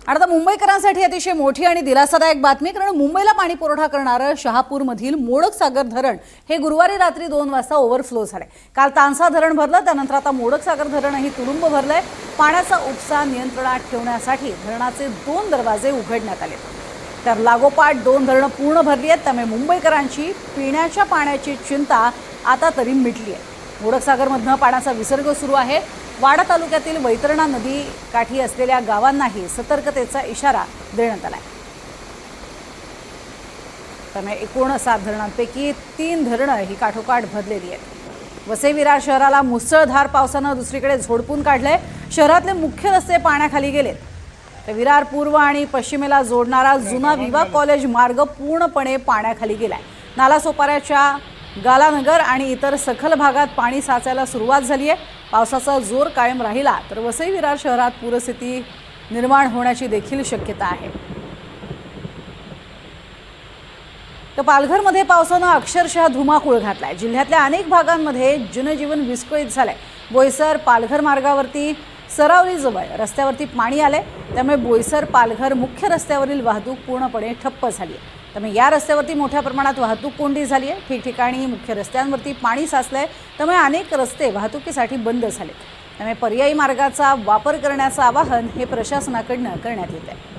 आता मुंबईकरांसाठी अतिशय मोठी आणि दिलासादायक बातमी, कारण मुंबईला पाणी पुरवठा करणारं शहापूरमधील मोडक सागर धरण हे गुरुवारी रात्री 2 वाजता ओव्हरफ्लो झाले। काल तानसा धरण भरलं, त्यानंतर आता मोडक सागर धरणही तुडुंब भरलंय। पाण्याचा उपसा नियंत्रणात ठेवण्यासाठी धरणाचे 2 दरवाजे उघडण्यात आले, तर लागोपाठ 2 धरणं पूर्ण भरली आहेत। त्यामुळे मुंबईकरांची पिण्याच्या पाण्याची चिंता आता तरी मिटली आहे। मोडक सागरमधनं पाण्याचा विसर्ग सुरू आहे। वाडा तालुक्यातील वैतरणा नदी काठी असलेल्या गावांनाही सतर्कतेचा इशारा देण्यात आलाय। त्यामुळे एकूण 7 धरणांपैकी 3 धरणं ही काठोकाठ भरलेली आहेत। वसई विरार शहराला मुसळधार पावसानं दुसरीकडे झोडपून काढलंय। शहरातले मुख्य रस्ते पाण्याखाली गेलेत, तर विरार पूर्व आणि पश्चिमेला जोडणारा जुना विवा कॉलेज मार्ग पूर्णपणे पाण्याखाली गेलाय। नालासोपाऱ्याच्या गालानगर आणि इतर सखल भागात पाणी साचायला सुरुवात झाली आहे। पावसाचा जोर कायम राहिला तर वसई विरार शहरात पूरस्थिती निर्माण होण्याची देखील शक्यता आहे। तर पालघरमध्ये पावसानं अक्षरशः धुमाकूळ घातलाय। जिल्ह्यातल्या अनेक भागांमध्ये जनजीवन विस्कळीत झालंय। बोईसर पालघर मार्गावरती सरावलीजवळ रस्त्यावरती पाणी आले, त्यामुळे बोईसर पालघर मुख्य रस्त्यावरील वाहतूक पूर्णपणे ठप्प झाली आहे। त्यामुळे या रस्त्यावरती मोठ्या प्रमाणात वाहतूक कोंडी झाली आहे। ठिकठिकाणी मुख्य रस्त्यांवरती पाणी साचलंय, त्यामुळे अनेक रस्ते वाहतुकीसाठी बंद झाले। त्यामुळे पर्यायी मार्गाचा वापर करण्याचं आवाहन हे प्रशासनाकडून करण्यात येत आहे।